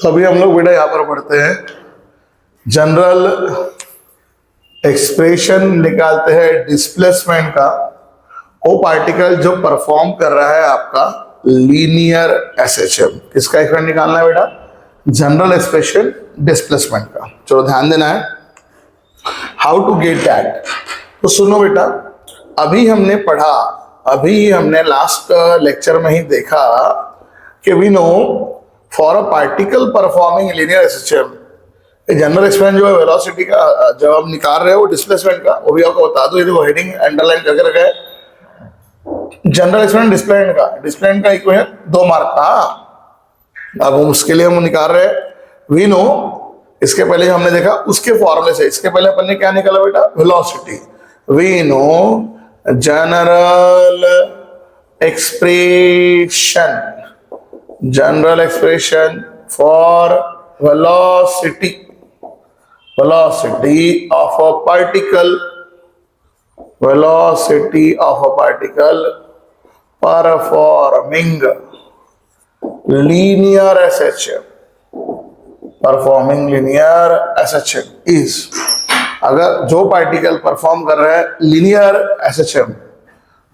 तो अभी हम लोग बेटा यहाँ पर पढ़ते हैं जनरल एक्सप्रेशन निकालते हैं डिस्प्लेसमेंट का। वो पार्टिकल जो परफॉर्म कर रहा है आपका लीनियर एसएचएम, किसका एक्सप्रेशन निकालना है बेटा? जनरल एक्सप्रेशन डिस्प्लेसमेंट का। चलो ध्यान देना है हाउ टू गेट दैट। तो सुनो बेटा, अभी हमने पढ़ा, अभी हमने लास्ट लेक्चर में ही देखा कि we know for a particle performing linear SHM general expression जो है वेलोसिटी का जब आप निकाल रहे हो डिस्प्लेसमेंट का, वो भी आपको बता दो, ये देखो हेडिंग अंडरलाइन करके रखा है जनरल एक्सप्रेशन डिस्प्लेसमेंट का इक्वेशन 2 मार्क का। अब उसके लिए हम निकाल रहे हैं वी नो। इसके पहले हमने देखा उसके फॉर्मूले से, इसके पहले अपन ने क्या निकाला बेटा? Velocity. We know general expression for velocity of a particle performing linear SHM is, अगर जो पार्टिकल परफॉर्म कर रहा है लीनियर एसएचएम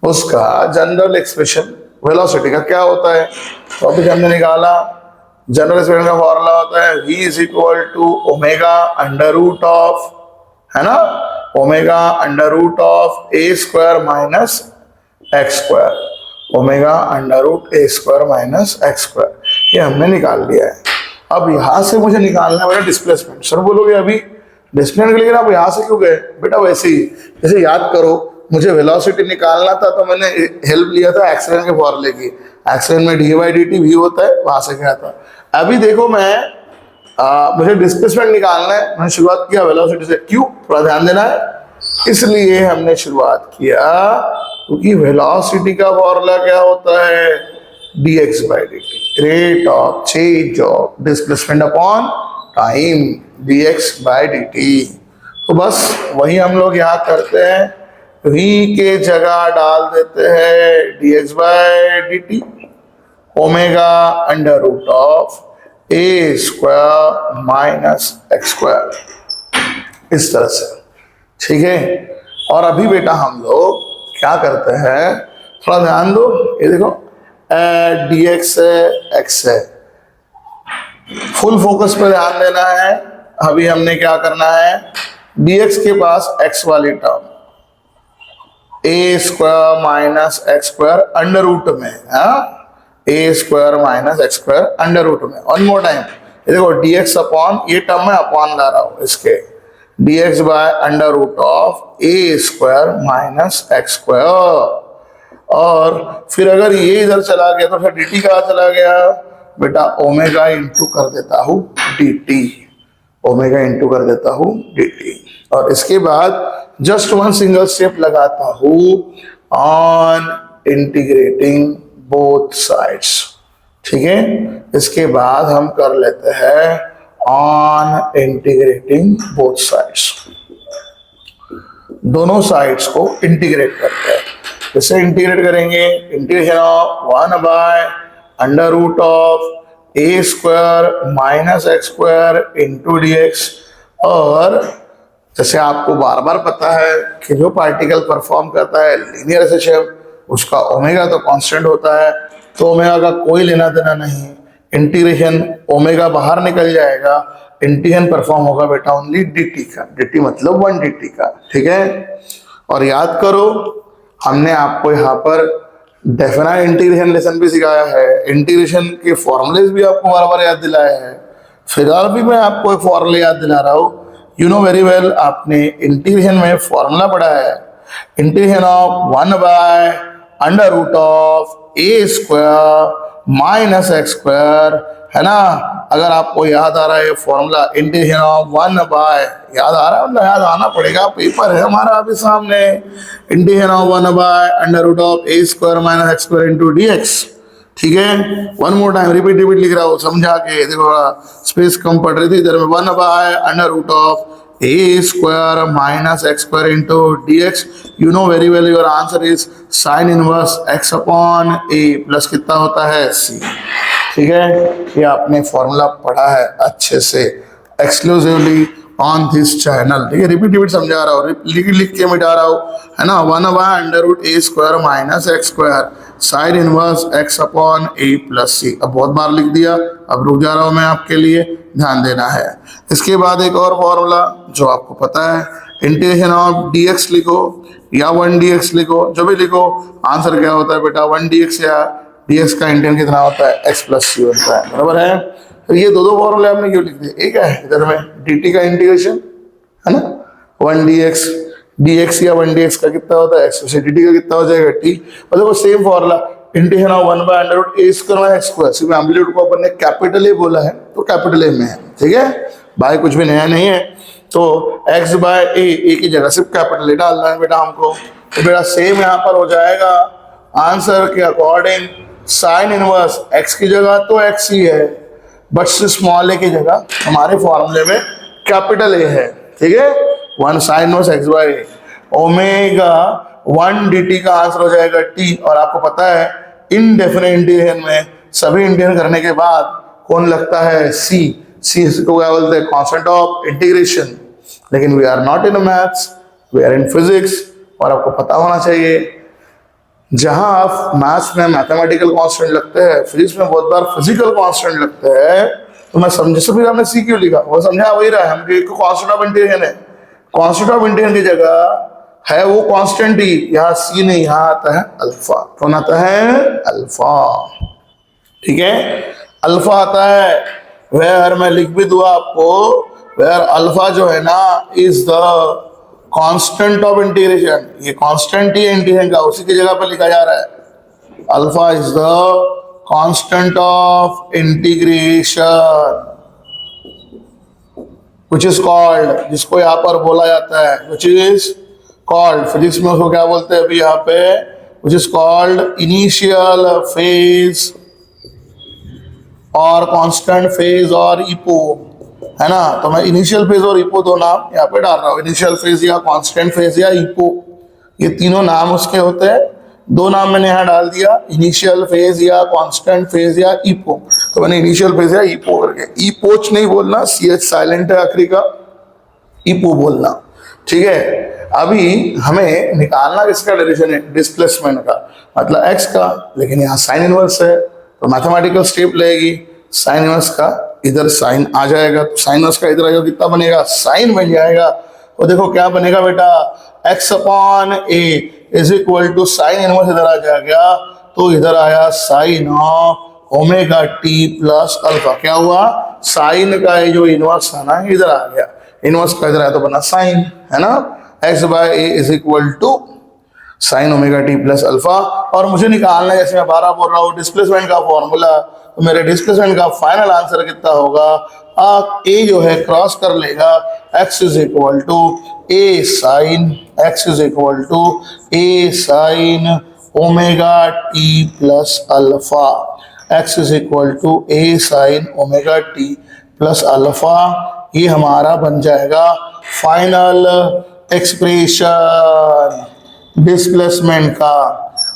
उसका जनरल एक्सप्रेशन वेलोसिटी का क्या होता है? तो अभी हमने निकाला जनरल एक्सप्रेशन का फॉर्मूला होता है v is equal to omega under root of, है ना, omega under root of A square minus x square, omega under root A square minus x square, ये हमने निकाल लिया है। अब यहां से मुझे निकालना है बेटा डिस्प्लेसमेंट। सर बोलोगे अभी डिस्प्लेसमेंट के लिए आप यहां से क्यों गए? बेटा वैसे ही, जैसे याद करो मुझे वेलोसिटी निकालना था तो मैंने हेल्प लिया था एक्सीलरेशन के फॉर्मूले की। एक्सीलरेशन में D by D T V होता है, वहां से गया था। अभी देखो मुझे डिस्प्लेसमेंट निकालना है, मैंने शुरुआत किया वेलोसिटी से। क्यों? थोड़ा ध्यान देना है, इसलिए हमने शुरुआत किया क्योंकि वेलोसिटी का फॉर्मूला क्या होता है? dx by dt, rate of change of displacement upon time, dx by dt। तो बस वही हम लोग यहाँ करते हैं, v के जगह डाल देते हैं dx by dt omega under root of A square minus x square, इस तरह से, ठीक है। और अभी बेटा हम लोग क्या करते हैं, थोड़ा ध्यान दो, ये देखो dx है x है, फुल फोकस पे ध्यान देना है। अभी हमने क्या करना है, dx के पास x वाली term A square minus x square under root में, A square minus x square under root में। वन मोर टाइम, ये देखो dx अपॉन, ये टर्म में अपॉन ला रहा हूं, इसके dx by under root of A square minus x square. और फिर अगर ये इधर चला गया तो फिर dt कहाँ चला गया बेटा? ओमेगा इंटू कर देता हूं dt, ओमेगा इंटू कर देता हूं dt। और इसके बाद जस्ट वन सिंगल स्टेप लगाता हूं ऑन इंटीग्रेटिंग बोथ साइड्स, ठीक है। इसके बाद हम कर लेते हैं ऑन इंटीग्रेटिंग बोथ साइड्स, दोनों साइड्स को इंटीग्रेट करते हैं। कैसे इंटीग्रेट करेंगे? Integration of 1 by under root of A square minus x square into dx। और जैसे आपको बार बार पता है कि जो पार्टिकल परफॉर्म करता है लीनियर एसएचएम उसका ओमेगा तो कांस्टेंट होता है, तो ओमेगा का कोई लेना देना नहीं, इंटीग्रेशन ओमेगा बाहर निकल जाएगा, इंटीग्रेशन परफॉर्म होगा बेटा ओनली dt का, dt मतलब 1 dt का, ठीक है। और याद करो हमने आपको यहाँ पर डेफिनाइट इंटीग्रेशन लेसन भी सिखाया है, इंटीग्रेशन के फॉर्मूलेज भी आपको बार बार याद दिलाए हैं। फिलहाल भी मैं आपको एक फॉर्मूला याद दिला रहा हूँ, यू नो वेरी वेल, आपने इंटीग्रेशन में फॉर्मूला पढ़ा है, integration of 1 by under root of A square minus x square, है ना। अगर आपको याद आ रहा है फॉर्मूला इंटीग्रेशन ऑफ 1 बाय, याद आ रहा है, मतलब याद आना पड़ेगा, पेपर है हमारा अभी सामने, integration of 1 by under root of A square minus x square into dx, ठीक है। वन मोर टाइम रिपीट लिख रहा हूँ समझा के, देखो स्पेस कम पड़ रही थी इधर में। 1 by under root of a square minus x square into dx. You know very well your answer is sin inverse x upon a plus कितना होता है c. ठीक है, ये आपने फॉर्मूला पढ़ा है अच्छे से एक्सक्लूसिवली ऑन दिस चैनल। ठीक है, रिपीट समझा रहा हूँ, लिख के मिटा रहा हूँ, है ना। 1/√a² minus x² sine inverse x upon a plus c। अब बहुत बार लिख दिया, अब रुक जा रहा हूँ मैं आपके लिए, ध्यान देना है। इसके बाद एक और फॉर्मूला जो आपको पता है, इंटीग्रेशन ऑफ dx लिखो या 1dx लिखो, जो भी लिखो, आंसर क्या होता है बेटा 1dx, या dx का इंटीग्रेशन कितना होता है x प्लस c होता है, बराबर है। तो ये दो फॉर्मूले हमने क्यों लिख दिए, एक है इधर में dt का इंटीग्रेशन, है ना, 1dx dx या 1dx का कितना होता है x, से dt का कितना हो जाएगा t। और देखो same formula integration of 1/√a² x², सिर्फ एम्पलीट्यूड को अपन ने कैपिटल ए बोला है तो कैपिटल ए में है, ठीक है भाई, कुछ भी नया नहीं है। तो x/a की जगह सिर्फ कैपिटल ए डालना है बेटा हमको, तो बेटा सेम यहाँ पर हो जाएगा आंसर के अकॉर्डिंग साइन इनवर्स x की जगह तो x ही है, बट स्मॉल ए की जगह हमारे फॉर्मूले में कैपिटल ए है, ठीक है। 1 sine inverse x/a omega 1 dt का आंसर हो जाएगा t। और आपको पता है इनडेफिनेट इंटीग्रेशन में सभी इंटीग्रेशन करने के बाद कौन लगता है, c को क्या बोलते हैं, कांस्टेंट ऑफ इंटीग्रेशन। लेकिन we are not in maths, we are in physics, और आपको पता होना चाहिए जहां आप मैथ्स में मैथमेटिकल कांस्टेंट लगते हैं, फिजिक्स में बहुत बार फिजिकल कांस्टेंट लगते हैं। तो मैं समझे से फिर हमने सी क्यों लिखा, वो समझा वही रहा है, हम कांस्टेंट ऑफ इंटीग्रेशन है, कांस्टेंट ऑफ इंटीग्रेशन की जगह है वो कांस्टेंट ही, यहाँ सी नहीं, यहाँ आता है अल्फा। कौन आता है, अल्फा, ठीक है, अल्फा आता है। वेयर मैं लिख भी दूंगा आपको, वेयर अल्फा जो है ना is the constant of integration, ये कांस्टेंट ही है इंटीग्रेशन का, उसी की जगह पर लिखा जा रहा है, alpha is the constant of integration which is called, जिसको यहाँ पर बोला जाता है which is called, फिजिक्स में उसको क्या बोलते हैं अभी यहाँ पे, which is called initial phase और कांस्टेंट फेज और इपो, है ना। तो मैं इनिशियल फेज और इपो दो नाम यहाँ पे डाल रहा हूँ, इनिशियल फेज या कांस्टेंट फेज या इपो, ये तीनों नाम उसके होते हैं। दो नाम मैंने यहाँ डाल दिया, इनिशियल फेज या कांस्टेंट फेज या इपो। तो मैंने इनिशियल फेज या इपो करके, इपोच नहीं बोलना, CH साइलेंट है आखिरी का, इपो बोलना, ठीक है। अभी हमें निकालना किसका डायरेक्शन है, डिस्प्लेसमेंट का, मतलब x का, लेकिन यहाँ साइन इनवर्स है तो मैथमेटिकल स्टेप लेगी, साइन इनवर्स का इधर साइन आ जाएगा, तो साइन इनवर्स का इधर आएगा, कितना बनेगा, साइन बन जाएगा। और देखो क्या बनेगा बेटा, x upon a is equal to sine inverse इधर आ जाएगा, तो इधर आया sine of omega t plus alpha. क्या हुआ, साइन का ये जो इनवर्स है ना इधर आ गया, इनवर्स का इधर आया तो बना साइन, है ना। x/a is equal to sine omega t plus alpha. और मुझे निकालना है, जैसे मैं 12 बोल रहा हूँ, डिस्प्लेसमेंट का फॉर्मूला, तो मेरे डिस्प्लेसमेंट का फाइनल आंसर कितना होगा, a जो है क्रॉस कर लेगा, x is equal to a sine, x is equal to a sine omega t plus alpha, x is equal to a sine omega t plus alpha. ये हमारा बन जाएगा फाइनल एक्सप्रेशन डिस्प्लेसमेंट का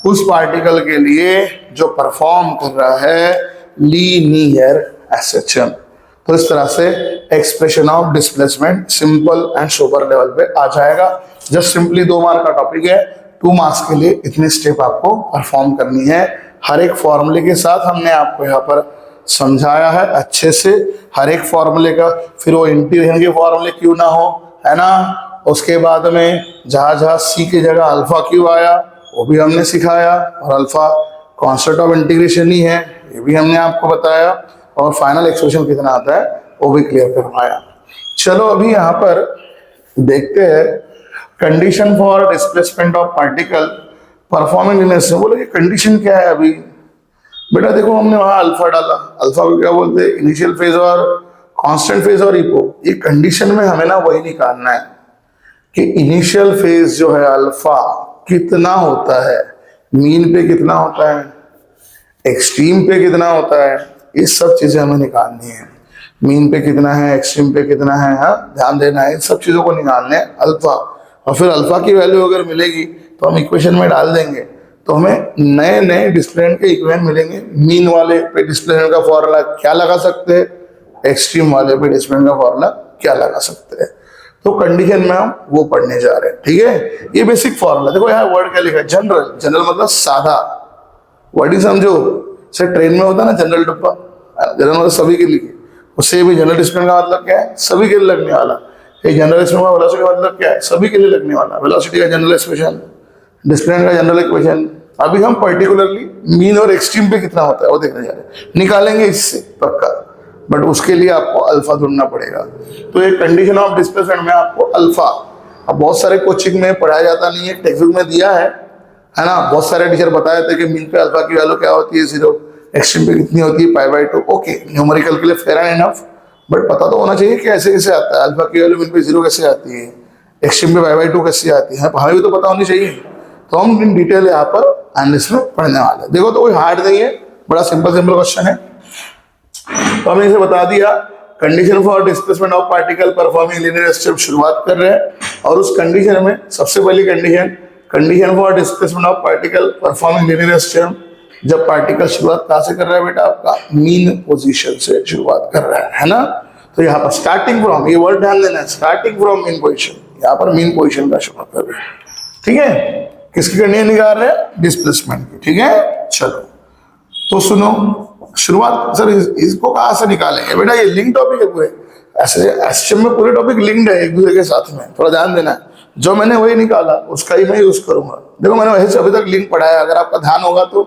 उस पार्टिकल के लिए जो परफॉर्म कर रहा है लीनियर एसेशन। तो इस तरह से expression of displacement simple and sober level पे आ जाएगा। जस्ट सिंपली 2 मार्क का टॉपिक है, 2 मार्क्स के लिए इतनी स्टेप आपको परफॉर्म करनी है। हर एक फॉर्मूले के साथ हमने आपको यहाँ पर समझाया है अच्छे से, हर एक फॉर्मूले का, फिर वो इंटीग्रेशन के फॉर्मूले क्यों ना हो, है ना। उसके बाद में जहाँ जहाँ सी की जगह अल्फा क्यों आया वो भी हमने सिखाया, और अल्फा कांस्टेंट ऑफ इंटीग्रेशन ही है ये भी हमने आपको बताया, और फाइनल एक्सप्रेशन कितना आता है वो भी क्लियर करवाया। चलो अभी यहाँ पर देखते हैं condition for displacement of particle performing linear oscillation. बोले कि कंडीशन क्या है अभी, बेटा देखो हमने वहां अल्फा डाला, अल्फा को क्या बोलते हैं, इनिशियल फेज और कांस्टेंट फेज और इपो। ये कंडीशन में हमें ना वही निकालना है कि इनिशियल फेज जो है अल्फा कितना होता है, मीन पे कितना होता है, एक्सट्रीम पे कितना होता है, ये सब चीजें हमें निकालनी है। मीन पे कितना है, एक्सट्रीम पे कितना है, हाँ ध्यान देना है, इन सब चीजों को निकालने हैं अल्फा। और फिर अल्फा की वैल्यू अगर मिलेगी तो हम इक्वेशन में डाल देंगे, तो हमें नए नए डिस्प्लेसमेंट के इक्वेशन मिलेंगे। मीन वाले पे डिस्प्लेसमेंट का फॉर्मूला क्या लगा सकते हैं, एक्सट्रीम वाले पे डिस्प्लेसमेंट का फॉर्मूला क्या लगा सकते हैं। तो कंडीशन में हम वो पढ़ने जा रहे हैं, ठीक है। ये बेसिक फॉर्मूला देखो, यहाँ वर्ड क्या लिखा है, जनरल। जनरल मतलब सादा, वर्ड ही समझो। से ट्रेन में होता है ना जनरल डब्बा, जनरल मतलब सभी के लिए, उससे भी जनरल डिस्प्लेसमेंट का मतलब क्या है, सभी के लिए लगने वाला। ये जनरल डिस्प्लेसमेंट का वेलोसिटी का मतलब क्या है, सभी के लिए लगने वाला। वेलोसिटी का जनरल एक्सप्रेशन, डिस्प्लेसमेंट का जनरल इक्वेशन। अभी हम पर्टिकुलरली मीन और एक्सट्रीम पे कितना होता है वो देखने जा रहे हैं, निकालेंगे इससे पक्का, बट उसके लिए आपको अल्फा ढूंढना पड़ेगा। तो एक कंडीशन ऑफ डिस्प्लेसमेंट में आपको अल्फा, अब बहुत सारे कोचिंग में पढ़ाया जाता नहीं है, टेक्स्ट बुक में दिया है ना। बहुत सारे टीचर बताए थे कि मीन पे अल्फा की वैल्यू क्या होती है 0, एक्सट्रीम पे कितनी होती है π/2। ओके, न्यूमेरिकल के लिए फेयर एंड इनफ, बट पता तो होना चाहिए कि ऐसे कैसे आता है, अल्फा की वैल्यू मीन पे 0 कैसे आती है, एक्सट्रीम पे π/2 कैसे आती है, हमें भी तो पता होनी चाहिए। तो हम इन डिटेल यहाँ पर एनालिसिस में पढ़ने वाले हैं। देखो तो कोई हार्ड नहीं है, बड़ा सिंपल क्वेश्चन है। तो हमने इसे बता दिया, condition for displacement of particle performing linear step शुरुआत कर रहे हैं। और उस कंडीशन में सबसे पहली condition for displacement of particle performing linear step, जब पार्टिकल शुरुआत कहाँ से कर रहा है बेटा, आपका मीन पोजीशन से शुरुआत कर रहा है ना। तो यहाँ पर स्टार्टिंग फ्रॉम, ये वर्ड ध्यान देना है, स्टार्टिंग फ्रॉम मीन पोजीशन, यहाँ पर मीन पोजीशन का शुरुआत कर रहे हैं, ठीक है। किसकी कंडीशन निकाल रहे हैं, डिस्प्लेसमेंट की, ठीक है। चलो तो सुनो, शुरुआत सर इसको कहाँ से निकालेंगे बेटा, ये लिंक टॉपिक है पूरे, ऐसे एसएचएम में पूरे टॉपिक लिंक्ड है एक दूसरे के साथ में, थोड़ा ध्यान देना है। जो मैंने वही निकाला उसका ही मैं यूज करूंगा। देखो मैंने वैसे अभी तक लिंक पढ़ाया, अगर आपका ध्यान होगा तो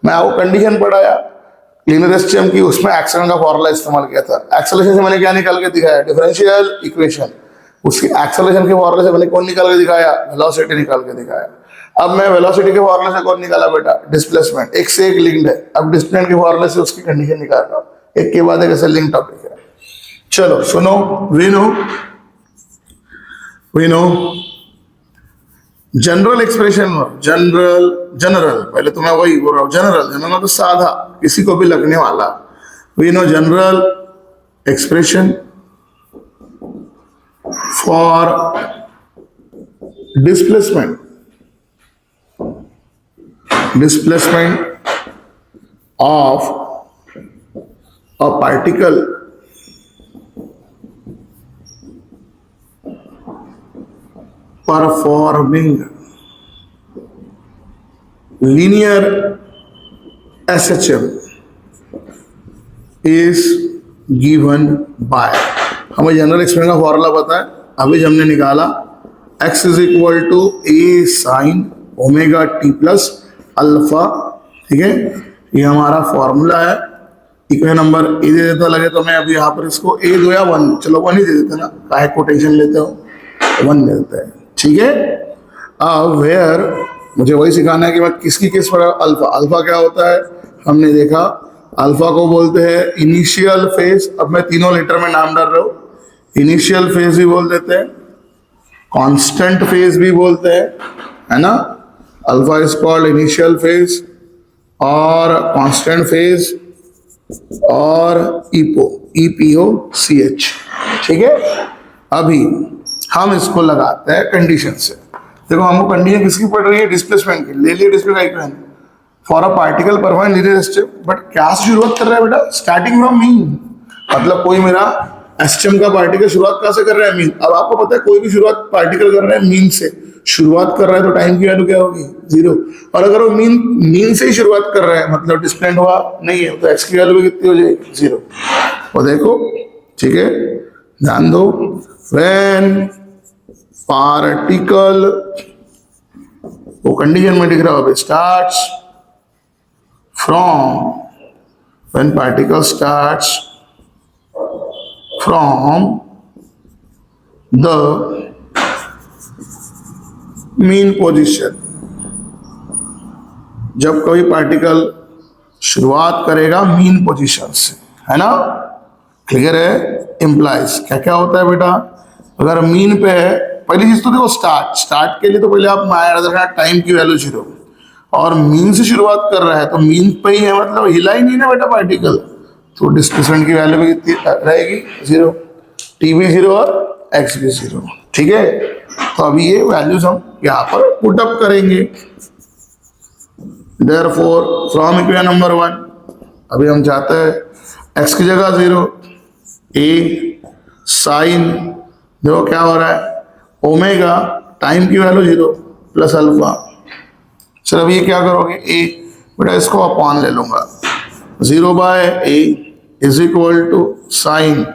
मैं आपको कंडीशन पढ़ाया लीनियर एसएचएम की, उसमें एक्सेलरेशन का फॉर्मूला इस्तेमाल किया था। एक्सेलरेशन से मैंने क्या निकाल के दिखाया, डिफरेंशियल इक्वेशन। उसकी एक्सेलरेशन के फॉर्मूले से मैंने कौन निकाल के दिखाया, वेलोसिटी निकाल के दिखाया। अब मैं वेलोसिटी के फॉर्मूले से कौन निकाला बेटा, डिस्प्लेसमेंट, एक से एक लिंक्ड है। अब डिस्प्लेसमेंट के फॉर्मूले से उसकी कंडीशन निकाल रहा हूं, एक के बाद एक ऐसे लिंक टॉपिक है। चलो सुनो, we know general expression, general पहले तो मैं वही बोल रहा हूं, जनरल तो साधा, किसी को भी लगने वाला। We know general expression for displacement of a particle performing linear SHM is given by, हमें जनरल एक्सप्रेशन का फॉर्मूला पता है, अभी हमने निकाला x is equal to a sine omega T plus alpha, ठीक है। ये हमारा फॉर्मूला है। इक्वेशन नंबर ए दे देता लगे तो मैं अभी यहाँ पर इसको ए दो या 1, चलो 1 ही दे देते ना, काहे कोटेशन लेते हो, 1 दे देते हैं, ठीक है। अब वेयर मुझे वही सिखाना है कि मैं किसकी किस पर, अल्फा। अल्फा क्या होता है, हमने देखा अल्फा को बोलते हैं इनिशियल फेज। अब मैं तीनों लेटर में नाम डाल रहा हूँ, इनिशियल फेज भी बोल देते हैं, कांस्टेंट फेज भी बोलते हैं, है ना। Alpha is called initial phase और कांस्टेंट फेज और EPO/CH, ठीक है। अभी हम इसको लगाते हैं कंडीशन से। देखो हमको कंडीशन किसकी पड़ रही है, डिस्प्लेसमेंट की। ले लिए डिस्प्लेसमेंट का equation for a particle performing linear step, but क्या से शुरुआत कर रहा है बेटा, स्टार्टिंग फ्रॉम मीन। मतलब कोई मेरा एसएचएम का पार्टिकल शुरुआत कहाँ से कर रहा है, मीन। अब आपको पता है कोई भी शुरुआत पार्टिकल कर रहा है मीन से, शुरुआत कर रहा है तो टाइम की वैल्यू क्या होगी, 0। और अगर वो मीन से ही शुरुआत कर रहा है मतलब डिस्प्लेसमेंट हुआ नहीं है, तो एक्स की वैल्यू भी कितनी हो जाएगी, 0। और देखो, ठीक है, ध्यान दो, व्हेन पार्टिकल, वो कंडीशन में दिख रहा होगा, starts from, when particle starts from the mean position, जब कोई पार्टिकल शुरुआत करेगा मीन पोजीशन से, है ना, क्लियर है। इंप्लाइज क्या क्या होता है बेटा, अगर मीन पे है, पहली चीज तो देखो स्टार्ट के लिए तो पहले आप टाइम की वैल्यू 0, और मीन से शुरुआत कर रहा है तो मीन पे ही है, मतलब हिला ही नहीं ना बेटा पार्टिकल, तो डिस्प्लेसमेंट की वैल्यू भी कितनी रहेगी, 0, टी भी 0 और एक्स भी 0, ठीक है। तो अभी ये वैल्यूज हम यहाँ पर पुट अप करेंगे। देयरफॉर फ्रॉम इक्वेशन नंबर 1 अभी हम चाहते हैं x की जगह 0, ए साइन देखो क्या हो रहा है, ओमेगा टाइम की वैल्यू 0 प्लस अल्फा। चलो अब ये क्या करोगे, ए बेटा इसको अपॉन ले लूंगा, 0 by a is equal to sine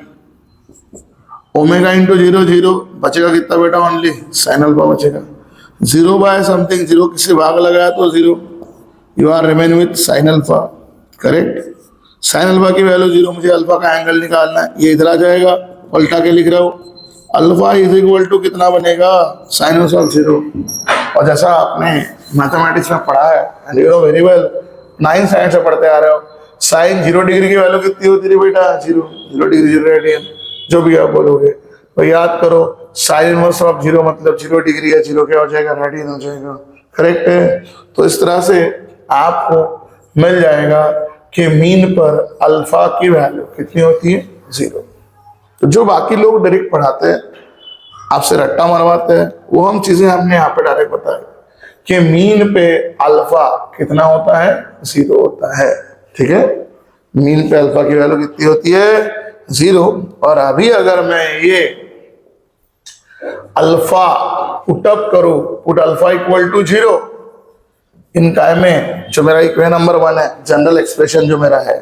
omega into 0 0 बचेगा कितना बेटा, ओनली साइन अल्फा बचेगा। 0 बाय समथिंग 0 किसी भाग लगाया तो 0, you are remain with sine alpha, correct. Sine alpha की वैल्यू 0, मुझे अल्फा का एंगल निकालना है, ये इधर आ जाएगा, पलटा के लिख रहा हूँ, अल्फा इज इक्वल टू कितना बनेगा, साइनस ऑफ 0। और जैसा आपने मैथमेटिक्स में पढ़ा है and you know very well, 9 science से पढ़ते आ रहे हो, साइन 0 डिग्री की वैल्यू कितनी होती है बेटा, 0 डिग्री 0 रेडियन, जो भी आप बोलोगे तो याद करो, साइन इनवर्स ऑफ 0 मतलब 0 डिग्री है, 0 क्या हो जाएगा, रेडियन हो जाएगा, करेक्ट है। तो इस तरह से आपको मिल जाएगा कि मीन पर अल्फा की वैल्यू कितनी होती है, 0। तो जो बाकी लोग डायरेक्ट पढ़ाते हैं, आपसे रट्टा मरवाते हैं, वो हम चीजें हमने यहाँ पे डायरेक्ट बताई कि मीन पे अल्फा कितना होता है, 0 होता है, ठीक है। मीन पे अल्फा की वैल्यू कितनी होती है, 0। और अभी अगर मैं ये अल्फा पुटअप करूं, put alpha equal to 0 in time में, जो मेरा इक्वेशन नंबर 1 है, जनरल एक्सप्रेशन जो मेरा है,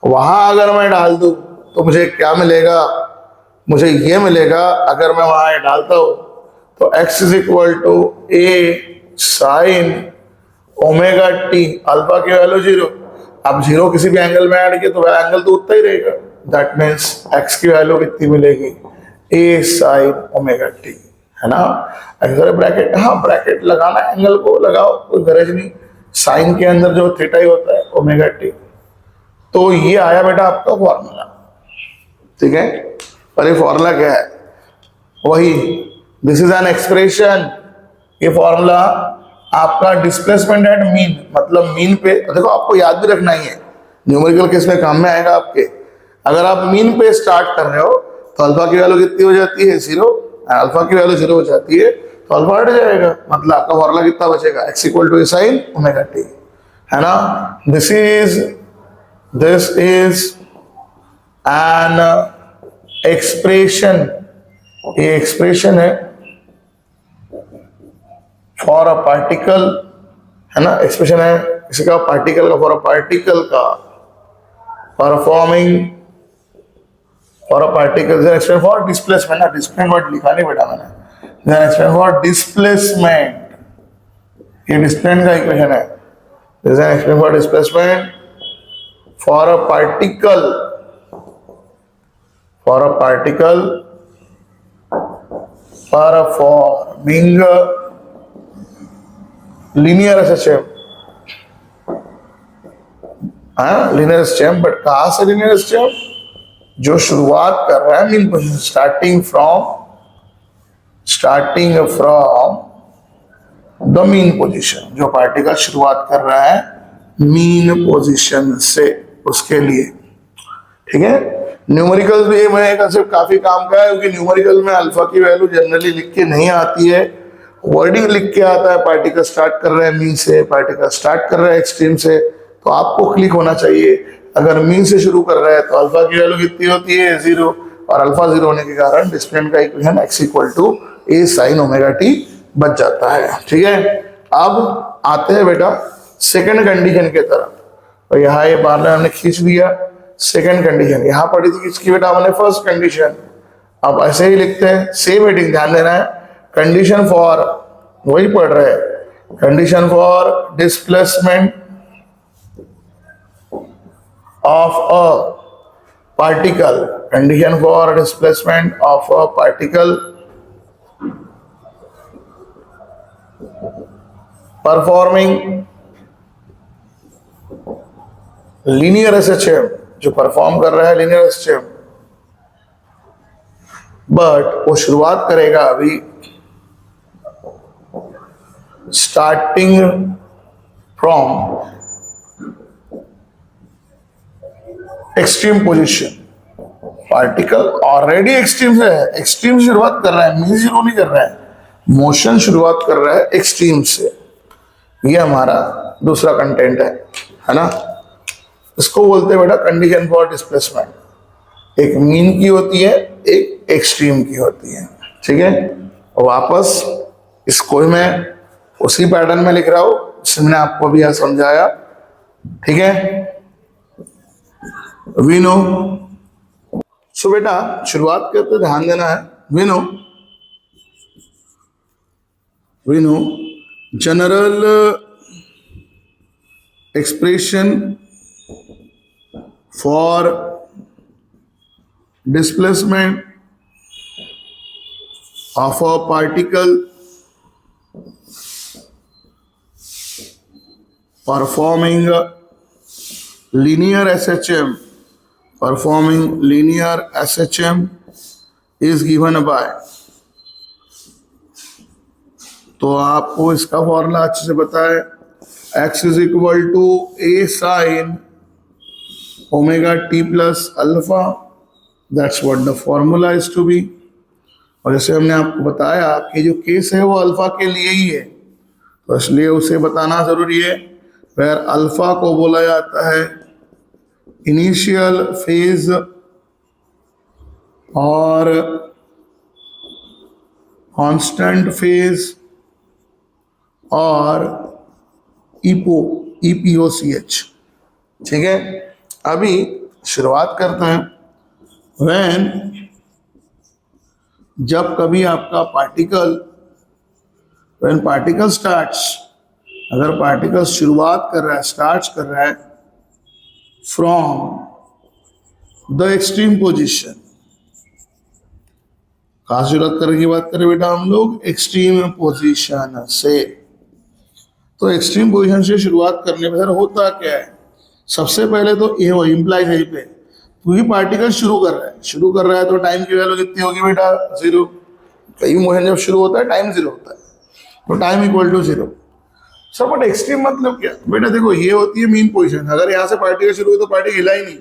वहां अगर मैं डाल दूं तो मुझे क्या मिलेगा, मुझे ये मिलेगा, अगर मैं वहां डालता हूं तो x is equal to a sine omega t, alpha की वैल्यू 0। अब 0 किसी भी एंगल में ऐड किया तो वह एंगल तो उतना ही रहेगा, दैट मीन्स x की वैल्यू कितनी मिलेगी, ए साइन ओमेगा टी, है ना। अगर ब्रैकेट, हाँ ब्रैकेट लगाना, एंगल को लगाओ, कोई गरज नहीं, साइन के अंदर जो थीटा ही होता है ओमेगा टी। तो ये आया बेटा आपका फॉर्मूला, ठीक है। और ये फॉर्मूला क्या है, वही दिस इज एन एक्सप्रेशन, ये फॉर्मूला आपका डिस्प्लेसमेंट एट मीन, मतलब मीन पे, देखो आपको याद भी रखना ही है, न्यूमेरिकल केस में काम में आएगा आपके। अगर आप मीन पे स्टार्ट कर रहे हो तो अल्फा की वैल्यू कितनी हो जाती है, 0, अल्फा की वैल्यू 0 हो जाती है तो अल्फा हट जाएगा, मतलब आपका फॉर्मूला कितना बचेगा, x equal to sine omega T, है ना। दिस इज एन एक्सप्रेशन, ये एक्सप्रेशन है फॉर अ पार्टिकल, है ना, एक्सप्रेशन है किसी का, पार्टिकल का, फॉर अ पार्टिकल का performing, for a particle expression for displacement, ना डिस्प्लेसमेंट वर्ड लिखा नहीं बेटा मैंने, देन एक्सप्रेशन फॉर डिस्प्लेसमेंट, ये डिस्प्लेसमेंट का इक्वेशन है, this is an expression for displacement for a particle, for a particle performing linear SHM, हाँ linear SHM, बट कहाँ से linear SHM, जो शुरुआत कर रहा है mean position, starting from the mean position, जो पार्टिकल शुरुआत कर रहा है मीन पोजीशन से, उसके लिए, ठीक है। न्यूमेरिकल भी मैं सिर्फ काफी काम का है, क्योंकि न्यूमेरिकल में अल्फा की वैल्यू जनरली लिख के नहीं आती है, वर्डिंग लिख के आता है, पार्टिकल स्टार्ट कर रहे हैं मीन से, पार्टिकल स्टार्ट कर रहे हैं एक्सट्रीम से, तो आपको क्लिक होना चाहिए, अगर मीन से शुरू कर रहे हैं तो अल्फा की वैल्यू कितनी होती है, 0, और अल्फा 0 होने के कारण डिस्प्लेसमेंट का equation x equal to a sine omega t बच जाता है, ठीक है। अब आते हैं बेटा सेकंड कंडीशन के तरफ, तो यहाँ ये बार हमने खींच दिया, सेकंड कंडीशन यहां पड़ी थी किसकी बेटा, हमने फर्स्ट कंडीशन, अब ऐसे ही लिखते हैं, सेम हेडिंग ध्यान देना है, कंडीशन फॉर, वही पढ़ रहे हैं, condition for displacement of a particle, condition for displacement of a particle performing linear SHM, जो परफॉर्म कर रहा है लीनियर एसएचएम, बट वो शुरुआत करेगा अभी starting from extreme position, particle already extreme से है, एक्सट्रीम से शुरुआत कर रहा है, मीन नहीं कर रहा है, मोशन शुरुआत कर रहा है एक्सट्रीम से, ये हमारा दूसरा कंटेंट है ना। इसको बोलते हैं बेटा कंडीशन फॉर डिस्प्लेसमेंट। एक मीन की होती है, एक एक्सट्रीम की होती है, ठीक है। और वापस इसको मैं उसी पैटर्न में लिख रहा हूं जिसमें मैंने आपको भी यह समझाया, ठीक है। वी नो, सो बेटा शुरुआत करते ध्यान देना है। We know general expression for displacement of a particle performing linear SHM is given by, तो आपको इसका फॉर्मूला अच्छे से पता है, x is equal to a sine omega t plus alpha, that's what the formula is to be. और जैसे हमने आपको बताया कि जो केस है वो अल्फा के लिए ही है, तो इसलिए उसे बताना जरूरी है। वेयर अल्फा को बोला जाता है इनिशियल फेज और कांस्टेंट फेज और EPOCH, ठीक है। अभी शुरुआत करते हैं। व्हेन, जब कभी आपका व्हेन पार्टिकल स्टार्ट्स, अगर पार्टिकल शुरुआत कर रहा है, स्टार्ट कर रहा है फ्रॉम द एक्सट्रीम पोजीशन, कहां से शुरुआत करने की बात करें बेटा हम लोग, एक्सट्रीम पोजीशन से। तो एक्सट्रीम पोजीशन से शुरुआत करने पर होता क्या है, सबसे पहले तो ये हो इम्प्लाइज यहीं पे, क्योंकि पार्टिकल शुरू कर रहा है तो टाइम की वैल्यू कितनी होगी बेटा, 0। कई मोशन जब शुरू होता है टाइम 0 होता है, तो time equal to 0। Sir but extreme मतलब क्या बेटा, देखो ये होती है मीन पोजीशन। अगर यहाँ से पार्टिकल शुरू हो तो पार्टिकल हिला ही नहीं,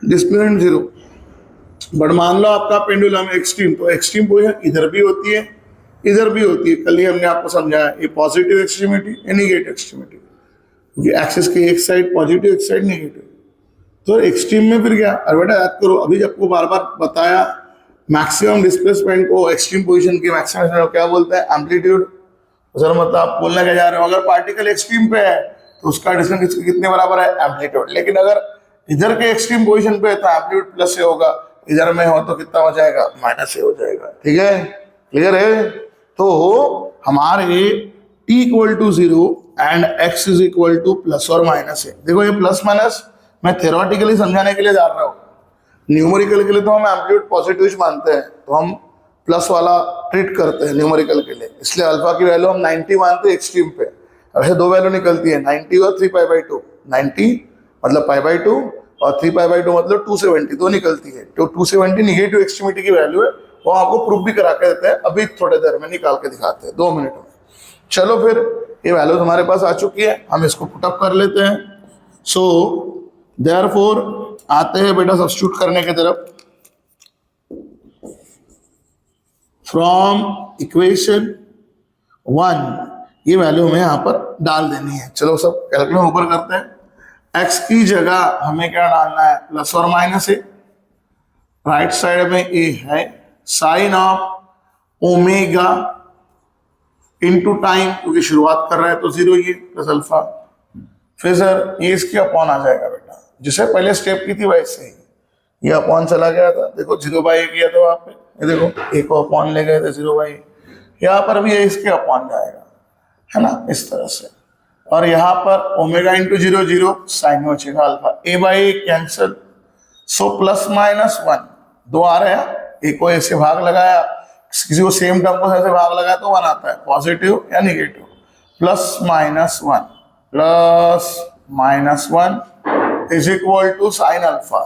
डिस्प्लेसमेंट 0। बट मान लो आपका पेंडुलम एक्सट्रीम, तो एक्सट्रीम पोजीशन इधर भी होती है, इधर भी होती है। कल ही हमने आपको समझाया, ये पॉजिटिव एक्सट्रीमिटी, ये नेगेटिव एक्सट्रीमिटी, क्योंकि एक्सिस की एक साइड पॉजिटिव, एक साइड नेगेटिव। तो एक्सट्रीम में फिर क्या, अरे बेटा याद करो, अभी आपको बार बार बताया मैक्सिमम डिस्प्लेसमेंट को एक्सट्रीम पोजीशन के मैक्सिमम क्या बोलते हैं, एम्पलीट्यूड। सर मतलब आप बोलना क्या जा रहे हो, अगर पार्टिकल एक्सट्रीम पे है तो उसका डिस्टेंस कितने बराबर है, एम्पलीट्यूड। लेकिन अगर इधर के एक्सट्रीम पोजीशन पे है तो एम्पलीट्यूड प्लस से होगा, इधर में हो तो कितना हो जाएगा, माइनस से हो जाएगा, ठीक है, क्लियर है। तो हमारे t equal to 0 and x is equal to plus और माइनस है। देखो ये प्लस माइनस मैं थ्योरेटिकली समझाने के लिए जा रहा हूँ, न्यूमेरिकल के लिए तो हम एम्पलीट्यूड पॉजिटिव मानते हैं, तो हम प्लस वाला ट्रीट करते हैं न्यूमेरिकल के लिए। इसलिए अल्फा की वैल्यू हम 90 मानते हैं एक्सट्रीम पे। वैसे दो वैल्यू निकलती है, 90 और 3π/2। 90 मतलब π/2 और 3π/2 मतलब 270, दो निकलती है। तो 270 निगेटिव एक्सट्रीमिटी की वैल्यू है, वो आपको प्रूफ भी करा के देते हैं, अभी थोड़ी देर में निकाल के दिखाते हैं, 2 मिनट में। चलो फिर ये वैल्यू हमारे पास आ चुकी है, हम इसको पुटअप कर लेते हैं। सो देयरफॉर आते हैं बेटा सब्स्टिट्यूट करने की तरफ। फ्रॉम इक्वेशन 1 ये वैल्यू हमें यहाँ पर डाल देनी है। चलो सब कैलकुलेट ऊपर करते हैं। x की जगह हमें क्या डालना है, प्लस और माइनस है। राइट साइड में a है sine of omega into time, क्योंकि शुरुआत कर रहा है तो 0 ये प्लस अल्फा। फिर सर ये इसकी अपॉन आ जाएगा बेटा, जिसे पहले स्टेप की थी वैसे ही ये अपॉन चला गया था। देखो 0/a किया था वहां पे, ये देखो a को अपॉन ले गए थे 0/a, यहाँ पर भी ये इसके अपॉन जाएगा, है ना, इस तरह से। और यहाँ पर ओमेगा इंटू 0 0 साइन में बचेगा alpha, a/a cancel. So plus minus 1 दो आ रहे हैं, एक को ऐसे भाग लगाया, किसी को सेम टर्म को ऐसे भाग लगाया तो 1 आता है, पॉजिटिव या negative. Plus minus 1 is equal to sine alpha,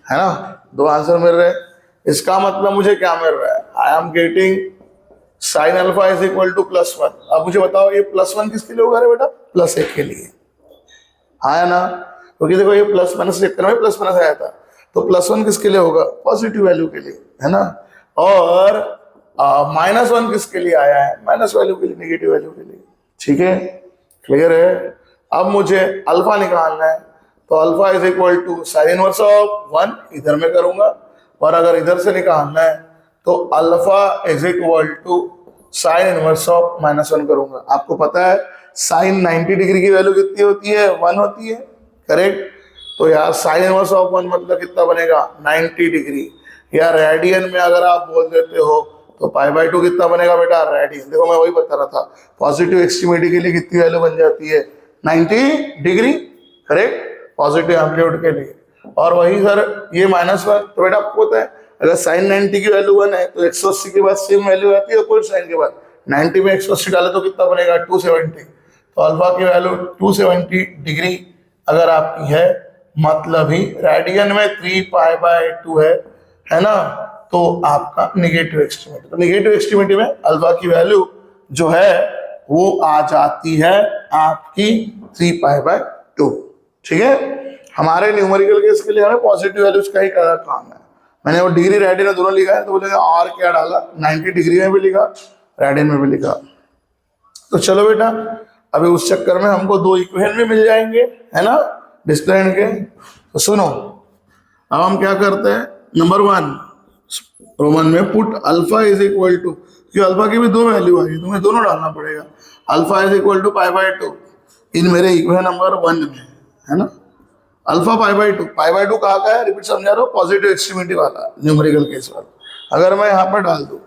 है ना। दो आंसर मिल रहे हैं, इसका मतलब मुझे क्या मिल रहा है, I am getting sine alpha is equal to +1। अब मुझे बताओ ये +1 किसके लिए होगा रे बेटा, +1 के लिए, आया ना। क्योंकि देखो ये प्लस माइनस चक्कर में प्लस माइनस आया था, तो +1 किसके लिए होगा, पॉजिटिव वैल्यू के लिए, है ना। और -1 किसके लिए आया है, माइनस वैल्यू के लिए, नेगेटिव वैल्यू के लिए, ठीक है। क्लियर है? अब मुझे अल्फा निकालना है, तो alpha is equal to sine inverse of 1 इधर में करूंगा, और अगर इधर से निकालना है तो alpha is equal to sine inverse of -1 करूंगा। आपको पता है साइन 90 डिग्री की वैल्यू कितनी होती है? 1 होती है, करेक्ट? तो यार साइन इनवर्स ऑफ 1 मतलब कितना बनेगा? 90 डिग्री। या रेडियन में अगर आप बोल देते हो तो π/2 कितना बनेगा बेटा? रेडियन। देखो मैं वही बता रहा था, पॉजिटिव एक्सट्रीमिटी के लिए कितनी वैल्यू बन जाती है? 90 डिग्री, करेक्ट? पॉजिटिव एम्पलीट्यूड के लिए। और वही सर ये -1, तो बेटा आपको पता है अगर साइन 90 की वैल्यू 1 है तो 180 के बाद सेम वैल्यू आती है कोई साइन के बाद। 90 में 180 डाले तो कितना बनेगा? 270। तो अल्फा की वैल्यू 270 डिग्री अगर आपकी है, मतलब ही रेडियन में 3π/2 है ना, तो आपका निगेटिव एक्सट्रीमिटी। तो निगेटिव एक्सट्रीमिटी में अल्फा की वैल्यू जो है वो आ जाती है आपकी 3π/2। ठीक है? हमारे न्यूमेरिकल केस के लिए हमें पॉजिटिव वैल्यूज का ही काम है। मैंने वो डिग्री रेडियन में दोनों लिखा है, तो बोलेगा और क्या डाला? 90 डिग्री में भी लिखा, रेडियन में भी लिखा। तो चलो बेटा, अभी उस चक्कर में हमको 2 इक्वेशन भी मिल जाएंगे, है ना, डिस्प्लेन के। तो सुनो, अब हम क्या करते हैं, नंबर 1 रोमन में put alpha is equal to, क्योंकि अल्फा की भी 2 वैल्यू आई, तुम्हें दोनों डालना पड़ेगा। Alpha is equal to π/2 in मेरे इक्वेशन नंबर 1 में, है ना। अल्फा π/2, π/2 कहाँ का है? रिपीट समझा रहा हूँ, पॉजिटिव एक्सट्रीमिटी वाला, न्यूमेरिकल केस वाला। अगर मैं यहाँ पर डाल दूं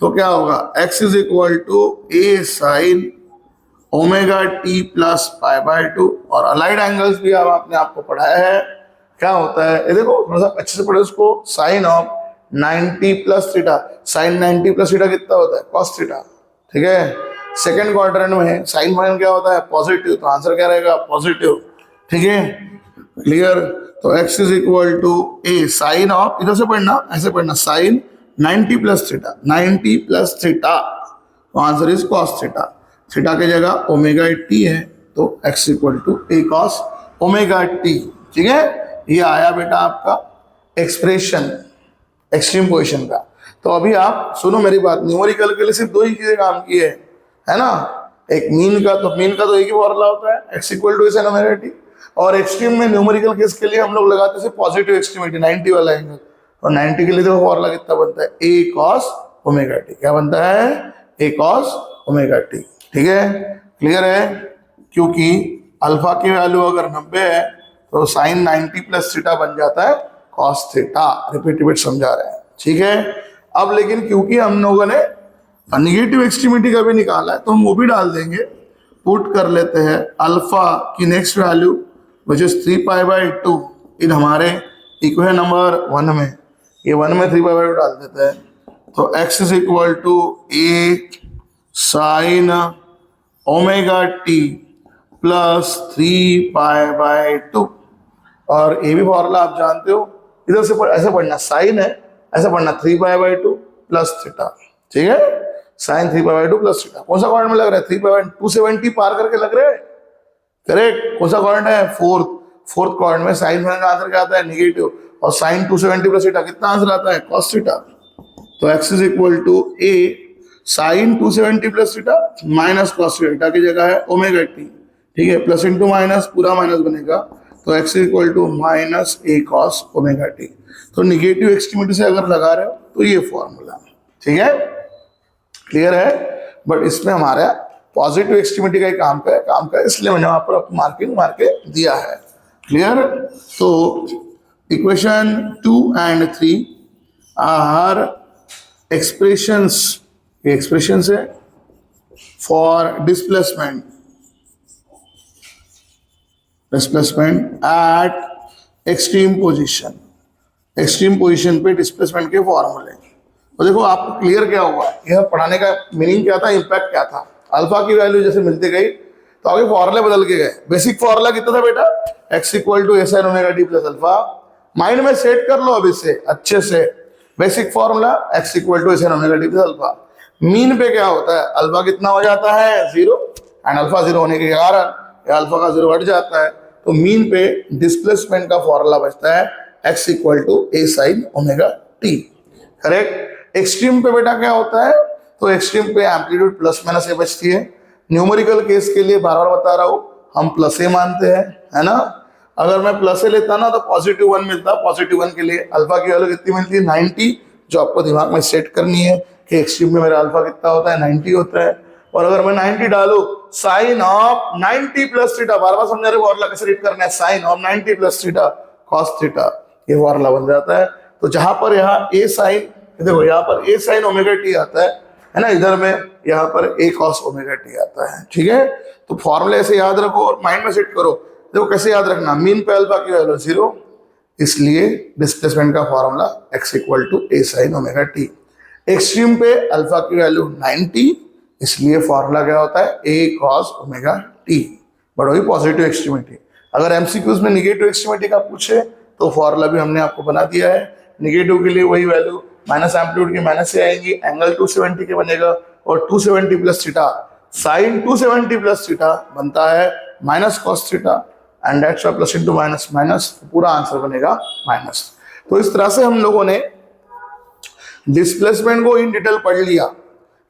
तो क्या होगा? x is equal to a sine omega T plus π/2। और अलाइड एंगल्स भी आपने आपको पढ़ाया है, क्या होता है ये देखो, थोड़ा सा अच्छे से पढ़ो इसको। Sine of 90 plus theta, sine 90 plus theta कितना होता है? Cos theta. ठीक है? सेकेंड क्वाड्रेंट में साइन फाइन क्या होता है? पॉजिटिव। तो आंसर क्या रहेगा? पॉजिटिव। ठीक है, क्लियर? तो x is equal to a sine of, इधर से पढ़ना, ऐसे पढ़ना, sine 90 plus theta, 90 plus theta, तो answer is cos theta. Theta की जगह ओमेगा टी है, तो x equal to a cos omega T. ठीक है, ये आया बेटा आपका एक्सप्रेशन एक्सट्रीम पोजीशन का। तो अभी आप सुनो मेरी बात, न्यूमेरिकल के लिए सिर्फ 2 ही चीजें काम की है ना। एक मीन का, तो मीन का तो एक ही फॉर्मूला होता है, x equal to sine omega t. और एक्सट्रीम में न्यूमेरिकल केस के लिए हम लोग लगाते हैं पॉजिटिव एक्सट्रीमिटी, 90 वाला एंगल। और 90 के लिए तो फॉर्मूला कितना बनता है? a cos omega T. क्या बनता है? a cos omega T. ठीक है, क्लियर है? क्योंकि अल्फा की वैल्यू अगर 90 है तो साइन 90 प्लस थीटा बन जाता है कॉस थीटा। रिपीट समझा रहे हैं, ठीक है। अब लेकिन क्योंकि हम लोगों ने निगेटिव एक्सट्रीमिटी का भी निकाला है तो हम वो भी डाल देंगे। पुट कर लेते हैं अल्फा की नेक्स्ट वैल्यू विच इज 3π/2 इन हमारे इक्वेशन नंबर 1 में। ये 1 में 3π/2 डाल देते हैं, तो x is equal to a sine omega T plus 3π/2। और ये भी फॉर्मूला आप जानते हो, इधर से ऐसे पढ़ना, साइन है ऐसे पढ़ना 3π/2 प्लस थीटा। ठीक है, साइन 3π/2 प्लस थीटा। कौन सा क्वाड्रेंट में लग रहा है? 3π/2 270 पार करके लग रहे हैं, करेक्ट। कौन सा क्वाड्रेंट है? फोर्थ क्वाड्रेंट में साइन का आंसर क्या आता है? नेगेटिव। और साइन 270 प्लस थीटा कितना आंसर आता है? Cos theta. तो x is equal to a sine 270 plus theta minus cos theta की जगह है ओमेगा टी। ठीक है, प्लस इंटू माइनस पूरा माइनस बनेगा, तो x is equal to minus a cos omega t. तो निगेटिव एक्सट्रीमिटी से अगर लगा रहे हो तो ये फॉर्मूला, ठीक है, क्लियर है। बट इसमें हमारा पॉजिटिव एक्सट्रीमिटी का ही काम का इसलिए मैंने वहां पर मार्किंग मार के दिया है, क्लियर। तो इक्वेशन 2 and 3 आर एक्सप्रेशंस है for displacement eight extreme position पे डिस्प्लेसमेंट के फॉर्मूले। तो देखो आपको क्लियर क्या हुआ, यह पढ़ाने का मीनिंग क्या था, इंपैक्ट क्या था। अल्फा की वैल्यू जैसे मिलती गई तो आगे फॉर्मूले बदल के गए। बेसिक फॉर्मूला कितना था बेटा? x equal to S N omega T plus alpha. Mind में सेट कर लो अभी से अच्छे से। Basic formula x equal to S N omega T plus alpha. Mean पे क्या होता है? अल्फा कितना हो जाता है? 0। एंड अल्फा 0 होने के कारण अल्फा का 0 हट जाता है, तो मीन पे डिस्प्लेसमेंट का फॉर्मूला बचता है x equal to a sine omega t, correct. Extreme पे बेटा क्या होता है? तो एक्सट्रीम पे एम्पलीट्यूड प्लस माइनस ए बचती है, न्यूमेरिकल केस के लिए बार बार बता रहा हूं, हम प्लस ए मानते हैं, है ना। अगर मैं प्लस ए लेता ना तो +1 मिलता। +1 के लिए अल्फा की वैल्यू कितनी मिलती है 90, जो आपको दिमाग में सेट करनी है कि एक्सट्रीम में मेरा अल्फा कितना होता है 90 होता है। और अगर मैं 90 डालू साइन ऑफ 90 प्लस थीटा, बार बार समझा रहे फॉर्मूला कैसे रीड करना है, sine of 90 plus theta cos theta, ये फॉर्मूला बन जाता है। तो जहां पर यहाँ ए साइन, देखो यहाँ पर ए साइन ओमेगा टी आता है ना, इधर में यहाँ पर ए कॉस ओमेगा टी आता है, ठीक है। तो फॉर्मूले ऐसे याद रखो और माइंड में सेट करो। देखो कैसे याद रखना, मीन पे अल्फा की वैल्यू 0, इसलिए डिस्प्लेसमेंट का formula x = a sin omega T. Extreme पे अल्फा की वैल्यू 90, इसलिए फॉर्मूला क्या होता है a cos omega T, but वही पॉजिटिव एक्सट्रीमिटी। अगर एमसीक्यूज में निगेटिव एक्सट्रीमिटी का पूछे तो फॉर्मूला भी हमने आपको बना दिया है। निगेटिव के लिए वही वैल्यू माइनस एम्पलीट्यूड की माइनस से आएंगी, एंगल 270 के बनेगा, और 270 plus theta sign 270 plus theta बनता है minus cos theta, and that's why plus into minus minus, पूरा आंसर बनेगा माइनस। तो इस तरह से हम लोगों ने डिस्प्लेसमेंट को इन डिटेल पढ़ लिया।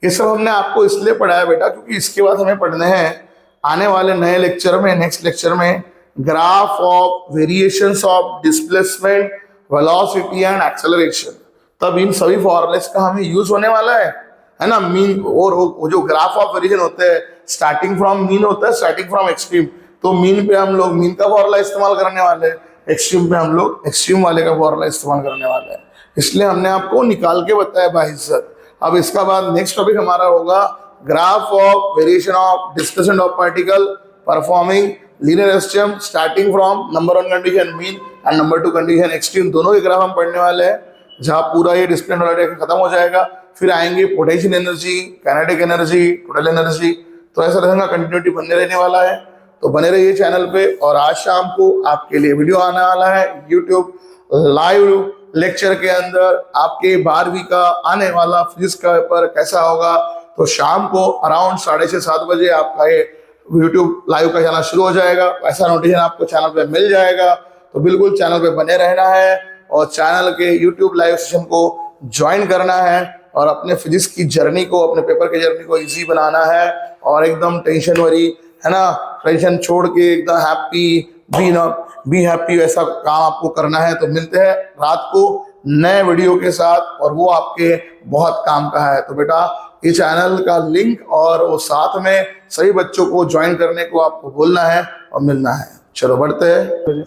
ये सब हमने आपको इसलिए पढ़ाया बेटा क्योंकि इसके बाद हमें पढ़ने हैं आने वाले नए लेक्चर में, नेक्स्ट लेक्चर में, graph of variations of displacement, velocity and acceleration. तब इन सभी फॉर्मूलेस का हमें यूज होने वाला है ना। मीन और वो जो ग्राफ ऑफ वेरिएशन होते हैं, स्टार्टिंग फ्रॉम मीन होता है, स्टार्टिंग फ्रॉम एक्सट्रीम। तो मीन पे हम लोग मीन का फॉर्मूला इस्तेमाल करने वाले हैं, एक्सट्रीम पे हम लोग एक्सट्रीम वाले का फॉर्मूला इस्तेमाल करने वाले हैं, इसलिए हमने आपको निकाल के बताया बाइज्जत। अब इसका बाद नेक्स्ट टॉपिक हमारा होगा graph of variation of displacement of particle performing linear STM, starting from number 1 condition mean and number 2 condition extreme, दोनों के ग्राफ हम पढ़ने वाले हैं, जहां पूरा ये डिस्प्लेसमेंट वाला खत्म हो जाएगा। फिर आएंगे potential energy, kinetic energy, total energy. तो ऐसा रहेगा, कंटिन्यूटी बनने रहने वाला है। तो बने रहिए चैनल पे, और आज शाम को आपके लिए वीडियो आने वाला है यूट्यूब लाइव लेक्चर के अंदर, आपके 12वीं का आने वाला फिजिक्स का पेपर कैसा होगा। तो शाम को अराउंड 6:30-7 बजे आपका ये यूट्यूब लाइव का चैनल शुरू हो जाएगा। ऐसा नोटिफिकेशन आपको चैनल पे मिल जाएगा, तो बिल्कुल चैनल पे बने रहना है और चैनल के यूट्यूब लाइव सेशन को ज्वाइन करना है और अपने फिजिक्स की जर्नी को, अपने पेपर की जर्नी को इजी बनाना है और एकदम टेंशन वरी, है ना, टेंशन छोड़ के एकदम हैप्पी बी हैप्पी वैसा काम आपको करना है। तो मिलते हैं रात को नए वीडियो के साथ, और वो आपके बहुत काम का है। तो बेटा ये चैनल का लिंक और वो साथ में सभी बच्चों को ज्वाइन करने को आपको बोलना है और मिलना है। चलो बढ़ते हैं।